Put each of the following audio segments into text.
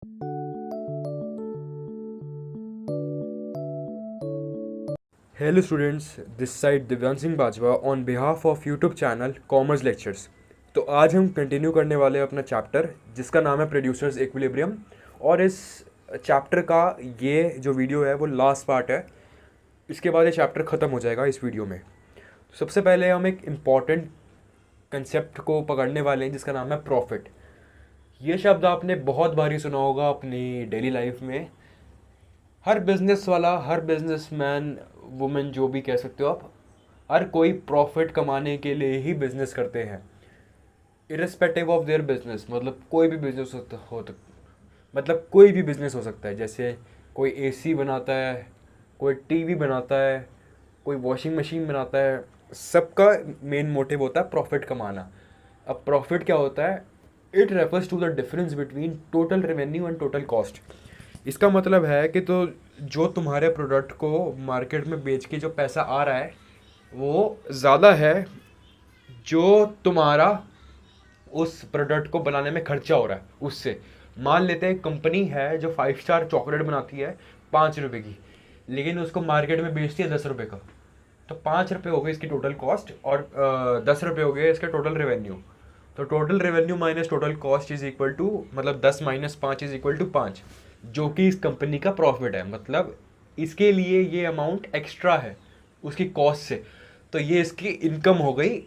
Hello students, this side Divyansh Singh Bajwa on behalf of YouTube channel commerce lectures. तो आज हम continue करने वाले हैं अपना चैप्टर जिसका नाम है प्रोड्यूसर्स इक्विलिब्रियम। और इस चैप्टर का ये जो वीडियो है वो लास्ट पार्ट है। इसके बाद ये चैप्टर ख़त्म हो जाएगा इस वीडियो में। तो सबसे पहले हम एक इम्पॉर्टेंट कंसेप्ट को पकड़ने वाले हैं जिसका नाम है प्रॉफिट। ये शब्द आपने बहुत बारी सुना होगा अपनी डेली लाइफ में। हर बिजनेस वाला, हर बिजनेसमैन, वुमेन, जो भी कह सकते हो आप, हर कोई प्रॉफिट कमाने के लिए ही बिजनेस करते हैं, इरिस्पेक्टिव ऑफ देयर बिजनेस। मतलब कोई भी बिजनेस मतलब कोई भी बिजनेस हो सकता है। जैसे कोई एसी बनाता है, कोई टीवी बनाता है, कोई वॉशिंग मशीन बनाता है। सबका मेन मोटिव होता है प्रॉफिट कमाना। अब प्रॉफिट क्या होता है? It refers to the difference between total revenue and total cost. इसका मतलब है कि तो जो तुम्हारे प्रोडक्ट को मार्केट में बेच के जो पैसा आ रहा है वो ज़्यादा है जो तुम्हारा उस प्रोडक्ट को बनाने में खर्चा हो रहा है उससे। मान लेते हैं कंपनी है जो 5 स्टार चॉकलेट बनाती है 5 रुपये की, लेकिन उसको मार्केट में बेचती है 10 रुपये का। तो 5 रुपये हो गए इसकी टोटल कॉस्ट और 10 रुपये हो गए इसका टोटल रेवेन्यू। तो total revenue minus total cost is equal to, मतलब 10 माइनस 5 इज इक्वल टू 5, जो कि इस कंपनी का प्रॉफिट है। मतलब इसके लिए ये अमाउंट एक्स्ट्रा है उसकी कॉस्ट से। तो ये इसकी इनकम हो गई,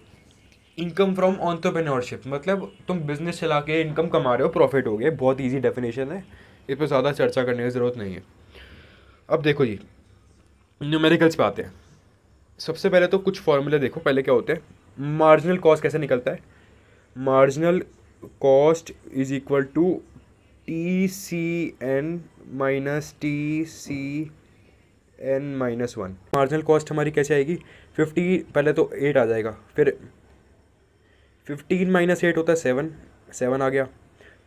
इनकम फ्रॉम एंटरप्रेन्योरशिप। मतलब तुम बिजनेस चला के इनकम कमा रहे हो, प्रॉफिट हो गया। बहुत ईजी डेफिनेशन है, इस पर ज़्यादा चर्चा करने की ज़रूरत नहीं है। अब देखो जी, न्यूमेरिकल्स पे आते हैं। सबसे पहले तो कुछ फॉर्मूले देखो पहले क्या होते हैं। मार्जिनल कॉस्ट कैसे निकलता है? Marginal cost is equal to T C N minus T C N minus 1। Marginal cost हमारी कैसे आएगी? 50, पहले तो 8 आ जाएगा, फिर 15 माइनस 8 होता है 7, 7 आ गया।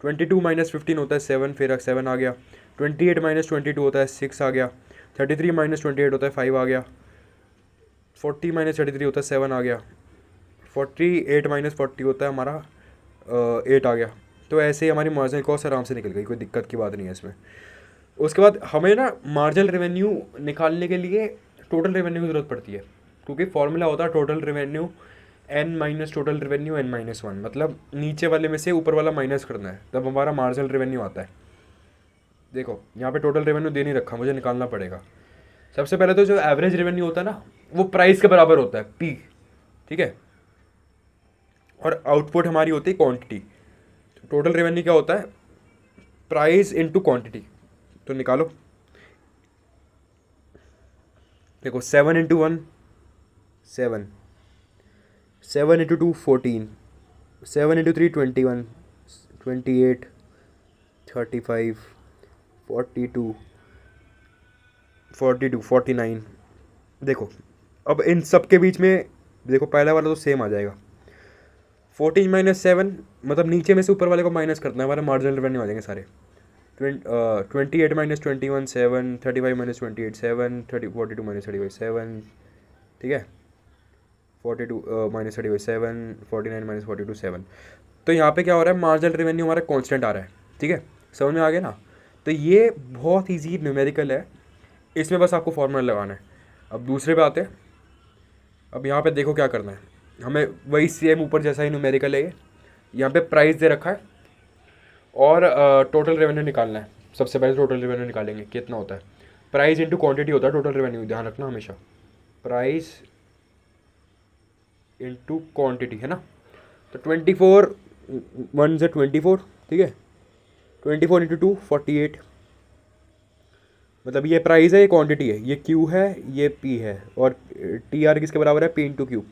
22 माइनस 15 होता है 7, फिर 7 आ गया। 28 माइनस 22 होता है 6 आ गया। 33 माइनस 28 होता है 5 आ गया। 40 माइनस 33 होता है 7 आ गया। 48 माइनस 40 होता है हमारा 8 आ गया। तो ऐसे ही हमारी मार्जिनल कॉस्ट आराम से निकल गई, कोई दिक्कत की बात नहीं है इसमें। उसके बाद हमें ना मार्जिनल रेवेन्यू निकालने के लिए टोटल रेवेन्यू की ज़रूरत पड़ती है, क्योंकि फॉर्मूला होता है total revenue N minus total revenue N minus 1। मतलब नीचे वाले में से ऊपर वाला माइनस करना है, तब हमारा मार्जिनल रेवेन्यू आता है। देखो यहाँ पे टोटल रेवेन्यू दे नहीं रखा, मुझे निकालना पड़ेगा। सबसे पहले तो जो एवरेज रेवेन्यू होता है ना, वो प्राइस के बराबर होता है, पी, ठीक है। और आउटपुट हमारी होती है क्वांटिटी। तो टोटल रेवेन्यू क्या होता है? Price into quantity. तो निकालो, देखो 7 इंटू 1 7, 7 इंटू 2 14, 7 इंटू 3 21, 28, 35, 42, 42, 49। देखो अब इन सब के बीच में देखो पहला वाला तो सेम आ जाएगा। 14 माइनस 7, मतलब नीचे में से ऊपर वाले को माइनस करना है, हमारे मार्जिनल रेवेन्यू आ जाएंगे सारे। 28 माइनस 21 7, 35 माइनस 28 7, 42 माइनस 35 7, ठीक है। 42 माइनस 35 7, 49 माइनस 42 7। तो यहाँ पे क्या हो रहा है? मार्जिनल रेवेन्यू हमारा कांस्टेंट आ रहा है, ठीक है। समझ में आ गया ना? तो ये बहुत ईजी न्यूमेरिकल है, इसमें बस आपको फॉर्मूला लगाना है। अब दूसरे पे आते हैं। अब यहाँ पे देखो क्या करना है हमें, वही सेम ऊपर जैसा ही न्यूमेरिकल है ये। यहाँ पे प्राइस दे रखा है और टोटल रेवेन्यू निकालना है। सबसे पहले टोटल रेवेन्यू निकालेंगे, कितना होता है? प्राइस इंटू क्वांटिटी होता है टोटल रेवेन्यू, ध्यान रखना हमेशा। प्राइस इंटू क्वांटिटी, है ना। तो 24 1 से 24, ठीक है। 24 इंटू 2 48। मतलब ये प्राइस है, ये क्वांटिटी है, ये क्यू है, ये पी है, और टी आर किसके बराबर है? P into Q.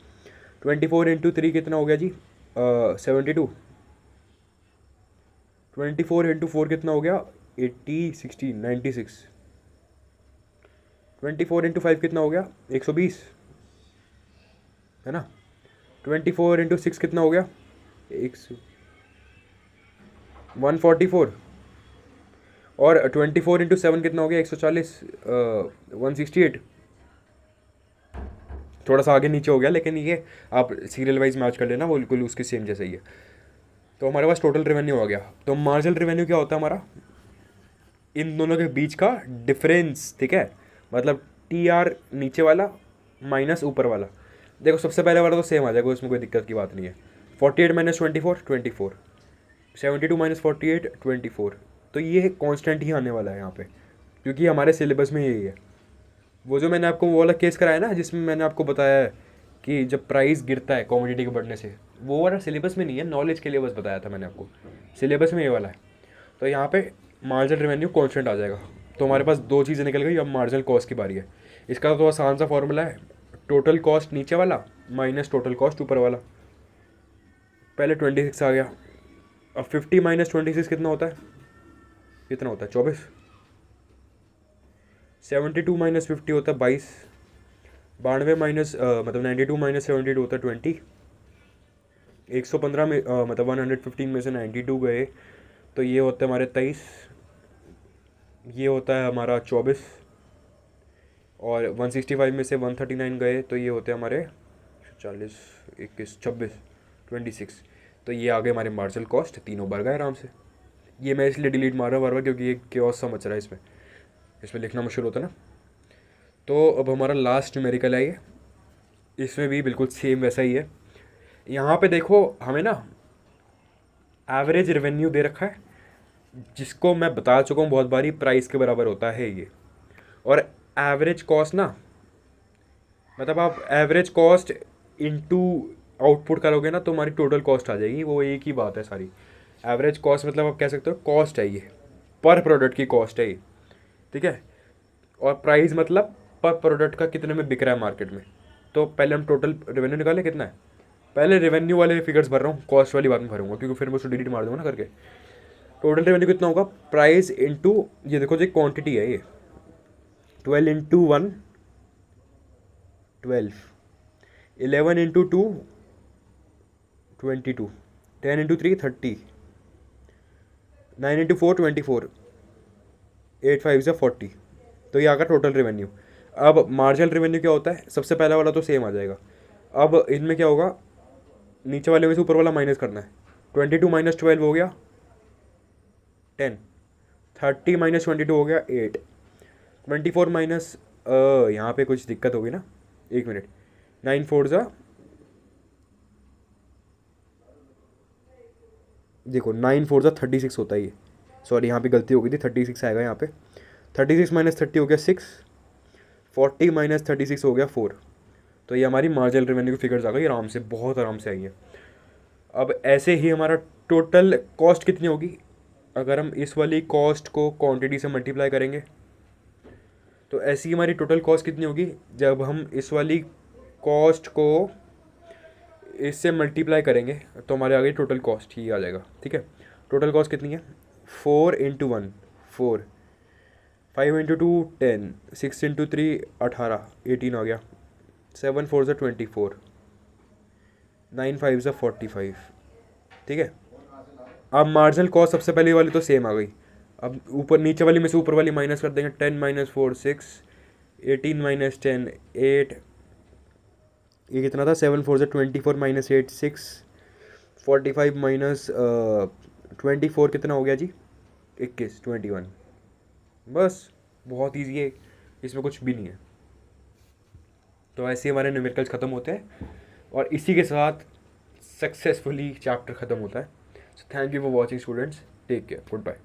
24 इंटू 3 कितना हो गया जी? 72। 24 इंटू 4 कितना हो गया? 80 60 96। 24 इंटू 5 कितना हो गया? 120, है ना। 24 इंटू 6 कितना हो गया? 144। और 24 इंटू 7 कितना हो गया? 140, 168। थोड़ा सा आगे नीचे हो गया, लेकिन ये आप सीरियल वाइज मैच कर लेना, वो बिल्कुल उसके सेम जैसा ही है। तो हमारे पास टोटल रेवेन्यू आ गया। तो मार्जिनल रेवेन्यू क्या होता है हमारा? इन दोनों के बीच का डिफरेंस, ठीक है, मतलब टी आर नीचे वाला माइनस ऊपर वाला। देखो सबसे पहले वाला तो सेम आ जाएगा, उसमें कोई दिक्कत की बात नहीं है। 48 माइनस 24 24, 72 माइनस 48 24। तो ये कांस्टेंट ही आने वाला है यहाँ पे, क्योंकि हमारे सिलेबस में यही है। वो जो मैंने आपको वो वाला केस कराया ना, जिसमें मैंने आपको बताया है कि जब प्राइस गिरता है कॉमोडिटी के बढ़ने से, वो वाला सिलेबस में नहीं है, नॉलेज के लिए बस बताया था मैंने आपको। सिलेबस में ये वाला है। तो यहाँ पे मार्जिनल रेवेन्यू कांस्टेंट आ जाएगा। तो हमारे पास दो चीज़ें निकल गई। अब मार्जिनल कॉस्ट की बारी है। इसका तो आसान सा फॉर्मूला है, टोटल कॉस्ट नीचे वाला माइनस टोटल कॉस्ट ऊपर वाला। पहले 26 आ गया। अब 50 माइनस 26 कितना होता है? कितना होता है? 24। 72 माइनस 50 होता है 22। 92 माइनस मतलब 92 माइनस 72 होता है 20। 115 में मतलब 115 में से 92 गए तो ये होता है हमारे 23। ये होता है हमारा 24। और 165 में से 139 गए तो ये होते हैं हमारे 40, 21, 26, 26। तो ये आ गए हमारे मार्जिनल कॉस्ट, तीनों बढ़ गए आराम से। ये मैं इसलिए डिलीट मार रहा हूँ बार बार, क्योंकि ये क्योस सा मच रहा है इसमें, लिखना मुश्किल होता है ना। तो अब हमारा लास्ट न्यूमेरिकल है ये। इसमें भी बिल्कुल सेम वैसा ही है। यहाँ पे देखो हमें ना एवरेज रेवेन्यू दे रखा है, जिसको मैं बता चुका हूँ बहुत बारी, प्राइस के बराबर होता है ये। और एवरेज कॉस्ट ना, मतलब आप एवरेज कॉस्ट इनटू आउटपुट करोगे ना तो हमारी टोटल कॉस्ट आ जाएगी। वो एक ही बात है सारी। एवरेज कॉस्ट मतलब आप कह सकते हो कॉस्ट है, ये पर प्रोडक्ट की कॉस्ट है ये, ठीक है। और प्राइस मतलब पर प्रोडक्ट का कितने में बिक रहा है मार्केट में। तो पहले हम टोटल रेवेन्यू निकालें कितना है। पहले रेवेन्यू वाले फिगर्स भर रहा हूँ, कॉस्ट वाली बात में भरूंगा, क्योंकि फिर मैं उसको डिलीट मार दूंगा ना करके। टोटल रेवेन्यू कितना होगा? प्राइस इंटू, ये देखो जो क्वांटिटी है ये 12 इंटू 1 12, 11 इंटू 2 22, 10 इंटू 3 30, 9 इंटू 4 24, 8 5 से 40। तो ये आगा टोटल रेवेन्यू। अब मार्जिनल रेवेन्यू क्या होता है? सबसे पहला वाला तो सेम आ जाएगा। अब इनमें क्या होगा, नीचे वाले में से ऊपर वाला माइनस करना है। 22 माइनस 12 हो गया 10, 30 माइनस 22 हो गया 8, 24 माइनस, यहाँ पे कुछ दिक्कत होगी ना, एक मिनट, 9 4 ज़ा, देखो 9 4 ज़ा 36 होता है ये। सॉरी यहाँ पे गलती हो गई थी, 36 आएगा यहाँ पे। 36 माइनस 30 हो गया 6, 40 माइनस 36 हो गया 4। तो ये हमारी मार्जिनल रेवेन्यू की फिगर्स आ गई, आराम से, बहुत आराम से आई है। अब ऐसे ही हमारा टोटल कॉस्ट कितनी होगी, अगर हम इस वाली कॉस्ट को क्वांटिटी से मल्टीप्लाई करेंगे तो ऐसी हमारी टोटल कॉस्ट कितनी होगी, जब हम इस वाली कॉस्ट को इससे मल्टीप्लाई करेंगे तो हमारे आगे टोटल कॉस्ट ही आ जाएगा, ठीक है। टोटल कॉस्ट कितनी है? 4 इंटू 1 4, 5 इंटू 2 10, 6 इंटू 3 18, 18 आ गया, 7 4 ज़ा 24, 9 5 ज़ा 45, ठीक है। अब मार्जिनल कॉस्ट सबसे पहले वाली तो सेम आ गई। अब ऊपर नीचे वाली में से ऊपर वाली माइनस कर देंगे। 10 माइनस 4 6, 18 माइनस 10 8, ये कितना था? 7 4 ज़ा 24 माइनस 8 6, 45 माइनस 24 कितना हो गया जी? 21 21। बस बहुत ईजी है, इसमें कुछ भी नहीं है। तो ऐसे हमारे न्यूमेरिकल्स ख़त्म होते हैं और इसी के साथ सक्सेसफुली चैप्टर ख़त्म होता है। So thank you for watching students, take care, good bye.